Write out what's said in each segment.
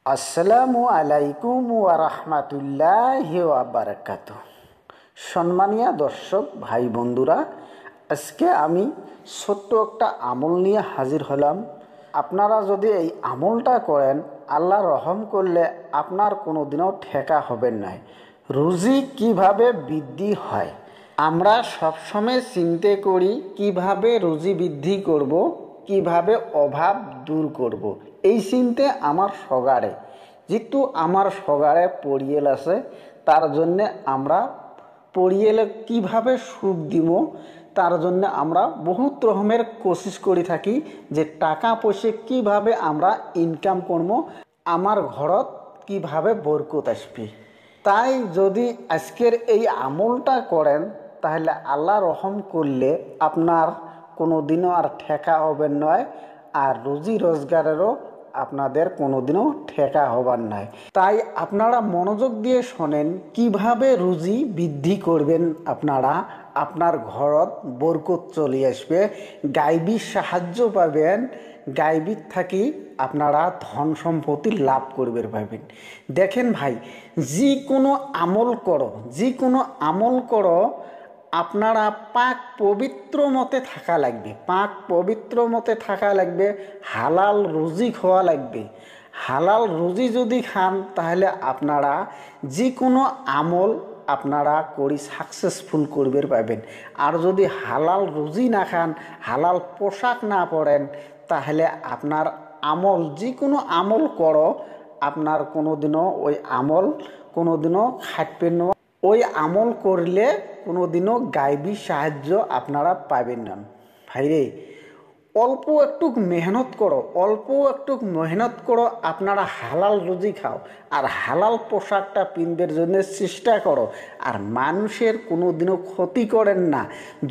আসসালামু আলাইকুম ওয়া রাহমাতুল্লাহি ওয়া বারাকাতুহু। সম্মানীয় দর্শক ভাই বন্ধুরা, আজকে আমি ছোট্ট একটা আমল নিয়ে হাজির হলাম। আপনারা যদি এই আমলটা করেন, আল্লাহ রহম করলে আপনার কোনো দিনও ঠেকা হবেন না। রুজি কিভাবে বৃদ্ধি হয়, আমরা সবসময় চিন্তা করি কিভাবে রুজি বৃদ্ধি করব, কিভাবে অভাব দূর করব। এই চিন্তা আমার সগারে, যেহেতু আমার সগারে পরিয়াল আছে, তার জন্যে আমরা পরিয়ালে কিভাবে সুখ দিব, তার জন্য আমরা বহুত রকমের কোশিশ করে থাকি যে টাকা পয়সা কিভাবে আমরা ইনকাম করব, আমার ঘরত কিভাবে বরকত আসবে। তাই যদি আজকের এই আমলটা করেন, তাহলে আল্লাহ রহম করলে আপনার কোনো দিনও আর ঠেকা হবে নয়, আর রুজি রোজগারেরও আপনাদের কোনো দিনও ঠেকা হবার নয়। তাই আপনারা মনোযোগ দিয়ে শোনেন কিভাবে রুজি বৃদ্ধি করবেন। আপনারা আপনার ঘরত বরকত চলে আসবে, গাইবী সাহায্য পাবেন, গাইবীর থাকি আপনারা ধন সম্পত্তি লাভ করবে পাবেন। দেখেন ভাই, যে কোনো আমল করো, আপনারা পাক পবিত্র মতে থাকা লাগবে, হালাল রুজি খাওয়া লাগবে। হালাল রুজি যদি খান, তাহলে আপনারা যে কোনো আমল আপনারা করি সাকসেসফুল করবে পাবেন। আর যদি হালাল রুজি না খান, হালাল পোশাক না পরেন, তাহলে আপনার আমল যে কোনো আমল করো, আপনার কোনো দিনও ওই আমল কোনো দিনও খাটবে না। ওই আমল করলে কোনো দিনও গাইবী সাহায্য আপনারা পাবেন না। ভাইরে, অল্প একটু মেহনত করো, আপনারা হালাল রুজি খাও, আর হালাল পোশাকটা পিনদের জন্য চেষ্টা করো, আর মানুষের কোনো দিনও ক্ষতি করেন না।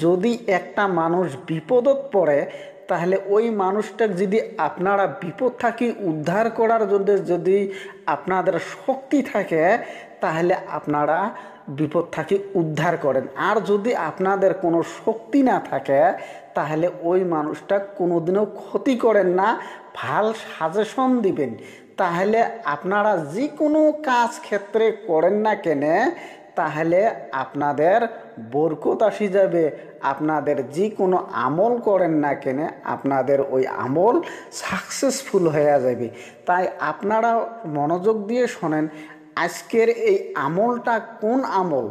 যদি একটা মানুষ বিপদত পড়ে, তাহলে ওই মানুষটাকে যদি আপনারা বিপদ থাকি উদ্ধার করার জন্য যদি আপনাদের শক্তি থাকে, তাহলে আপনারা বিপদ থাকি উদ্ধার করেন। আর যদি আপনাদের কোনো শক্তি না থাকে, তাহলে ওই মানুষটা কোনোদিনও ক্ষতি করেন না, ভাল সাজেশন দিবেন। তাহলে আপনারা যে কোনো কাজ ক্ষেত্রে করেন না কেনে, তাহলে আপনাদের বরকত আসি যাবে। আপনাদের যে কোনো আমল করেন না কেনে, আপনাদের ওই আমল সাকসেসফুল হয়ে যাবে। তাই আপনারা মনোযোগ দিয়ে শোনেন আজকের এই আমলটা কোন আমল।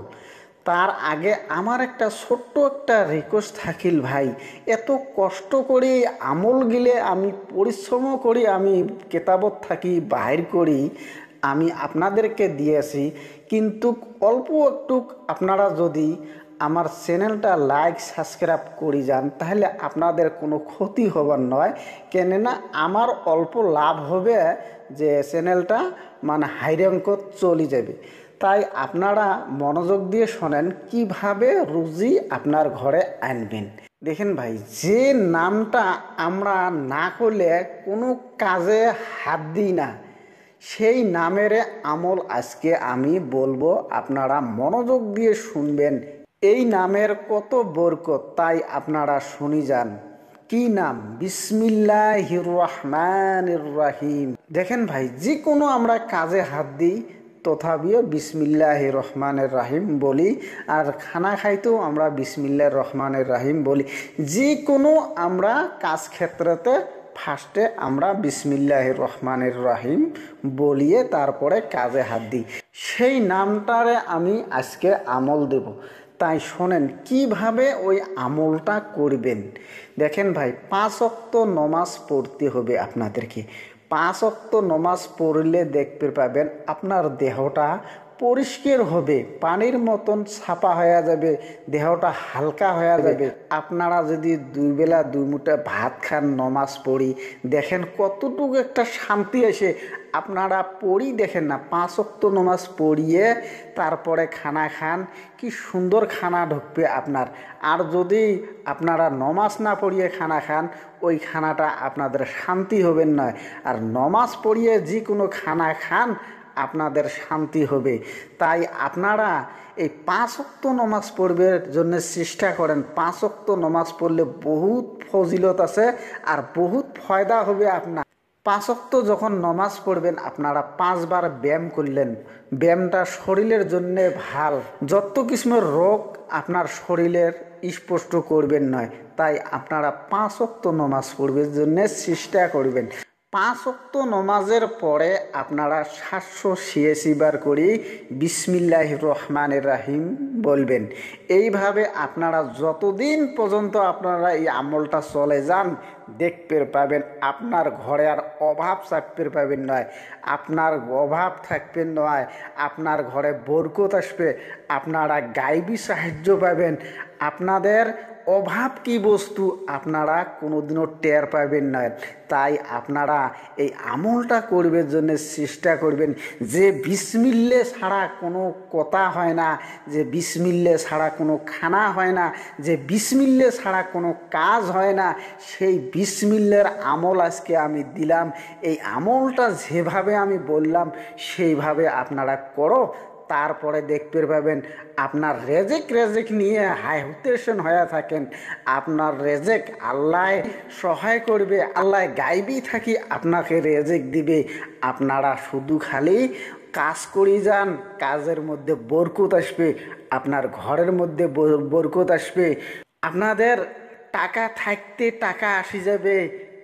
তার আগে আমার একটা ছোট্ট একটা রিকোয়েস্ট থাকিল ভাই, এত কষ্ট করে আমল গিলে আমি পরিশ্রম করি, আমি কেতাবত থাকি বাহির করি, আমি আপনাদেরকে দিয়েছি, কিন্তু অল্প একটু আপনারা যদি আমার চ্যানেলটা লাইক সাবস্ক্রাইব করে যান, তাহলে আপনাদের কোনো ক্ষতি হবার নয়। কেননা আমার অল্প লাভ হবে, যে চ্যানেলটা মানে হাই র্যাঙ্কত চলে যাবে। তাই আপনারা মনোযোগ দিয়ে শোনেন কিভাবে রুজি আপনার ঘরে আনবেন। দেখেন ভাই, যে নামটা আমরা না করলে কোনো কাজে হাত দিই না, সেই নামের আমল আজকে আমি বলবো, আপনারা মনোযোগ দিয়ে শুনবেন। এই নামের কত বরকত, তাই আপনারা শুনি যান। কি নাম? বিসমিল্লাহির রহমানির রহিম। দেখেন ভাই, যে কোনো আমরা কাজে হাত দিই, তথাপিও বিসমিল্লাহির রহমানির রহিম বলি, আর খানা খাইতেও আমরা বিসমিল্লাহির রহমানির রহিম বলি। যে কোনো আমরা কাজ ক্ষেত্রেতে ফার্স্টে আমরা বিসমিল্লাহির রহমানির রহিম বলিয়ে তারপরে কাজে হাত দিই। সেই নামটারে আমি আজকে আমল দেব। তাই শোনেন কিভাবে ওই আমলটা করবেন। দেখেন ভাই, 5 ওয়াক্ত নমাজ পড়তে হবে আপনাদেরকে। 5 ওয়াক্ত নমাজ পড়লে দেখতে পাবেন আপনার দেহটা পরিষ্কার হবে, পানির মতন ছাপা হয়ে যাবে, দেহটা হালকা হয়ে যাবে। আপনারা যদি 2 বেলা 2 মুঠা ভাত খান, নমাজ পড়ি, দেখেন কতটুকু একটা শান্তি আসে। আপনারা পড়ি দেখেন না, 5 ওয়াক্ত নমাজ পড়িয়ে তারপরে খানা খান, কি সুন্দর খানা ঢুকবে আপনার। আর যদি আপনারা নমাজ না পড়িয়ে খানা খান, ওই খানাটা আপনাদের শান্তি হবেন নয়। আর নমাজ পড়িয়ে যে কোনো খানা খান, আপনাদের শান্তি হবে। তাই আপনারা এই 5 ওয়াক্ত নমাজ পড়বার জন্য চেষ্টা করেন। 5 ওয়াক্ত নমাজ পড়লে বহুত ফজিলত আছে, আর বহুত ফায়দা হবে আপনার। পাঁচ ওয়াক্ত যখন নমাজ পড়বেন আপনারা 5 বার ব্যায়াম করলেন, ব্যায়ামটা শরীরের জন্য ভাল, যত কিসমের রোগ আপনার শরীরের স্পষ্ট করবেন নয়। তাই আপনারা 5 ওয়াক্ত নমাজ পড়বার জন্য চেষ্টা করবেন। 5 ওয়াক্ত নমাজের পরে আপনারা 786 বার করে বিসমিল্লাহির রহমানির রহিম বলবেন। এইভাবে আপনারা যতদিন পর্যন্ত আপনারা এই আমলটা চলে যান, দেখতে পাবেন আপনার ঘরে আর অভাব চাপতে পাবেন নয়, আপনার অভাব থাকবে নয়, আপনার ঘরে বরকত আসবে, আপনারা গাইবী সাহায্য পাবেন, আপনাদের অভাব কি বস্তু আপনারা কোনোদিনও টের পাবেন না। তাই আপনারা এই আমলটা করবার জন্য চেষ্টা করবেন। যে বিসমিল্লে ছাড়া কোনো কথা হয় না, যে বিসমিল্লে ছাড়া কোনো খানা হয় না, যে বিসমিল্লে ছাড়া কোনো কাজ হয় না, সেই বিসমিল্লের আমল আজকে আমি দিলাম। এই আমলটা যেভাবে আমি বললাম সেইভাবে আপনারা করো, তারপরে দেখতে পাবেন আপনার রেজেক নিয়ে হাইটেশন হয়ে থাকেন, আপনার রেজেক আল্লাহ সহায় করবে, আল্লাহ গাইবি থাকি আপনাকে রেজেক দিবে। আপনারা শুধু খালি কাজ করে যান, কাজের মধ্যে বরকত আসবে, আপনার ঘরের মধ্যে বরকত আসবে, আপনাদের টাকা থাকতে টাকা আসি যাবে,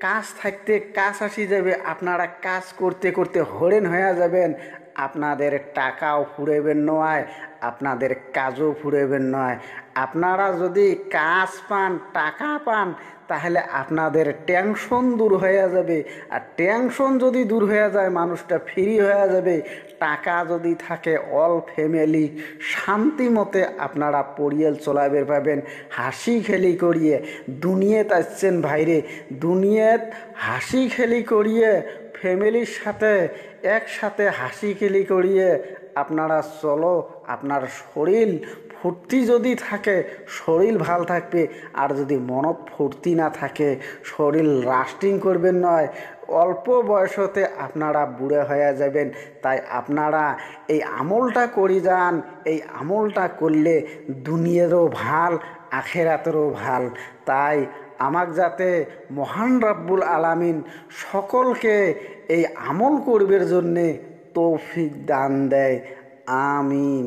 কাজ থাকতে কাজ আসি যাবে, আপনারা কাজ করতে করতে হরেন হয়ে যাবেন, আপনাদের টাকাও ফুরাইবেন নয়, আপনাদের কাজও ফুরাইবেন নয়। আপনারা যদি কাজ পান, টাকা পান, তাহলে আপনাদের টেনশন দূর হয়ে যাবে, আর টেনশন যদি দূর হয়ে যায় মানুষটা ফ্রি হয়ে যাবে। টাকা যদি থাকে অল ফ্যামিলি শান্তি মতে আপনারা পরিয়াল চলাবে পাবেন, হাসি খেলি করিয়ে। দুনিয়াতে আসছেন ভাইরে, দুনিয়াত হাসি খেলি করিয়ে ফ্যামিলির সাথে একসাথে হাসি খেলি করিয়ে আপনারা চলো। আপনার শরীর ফুর্তি যদি থাকে শরীর ভাল থাকবে, আর যদি মনত ফুর্তি না থাকে শরীর লাস্টিং করবেন নয়, অল্প বয়সতে আপনারা বুড়ে হয়ে যাবেন। তাই আপনারা এই আমলটা করে যান, এই আমলটা করলে দুনিয়ারও ভাল আখেরাতেরও ভাল। তাই আমাক যাতে মহান রব্বুল আলামিন সকলকে এই আমল করবার জন্যে তৌফিক দান দেয়। আমিন।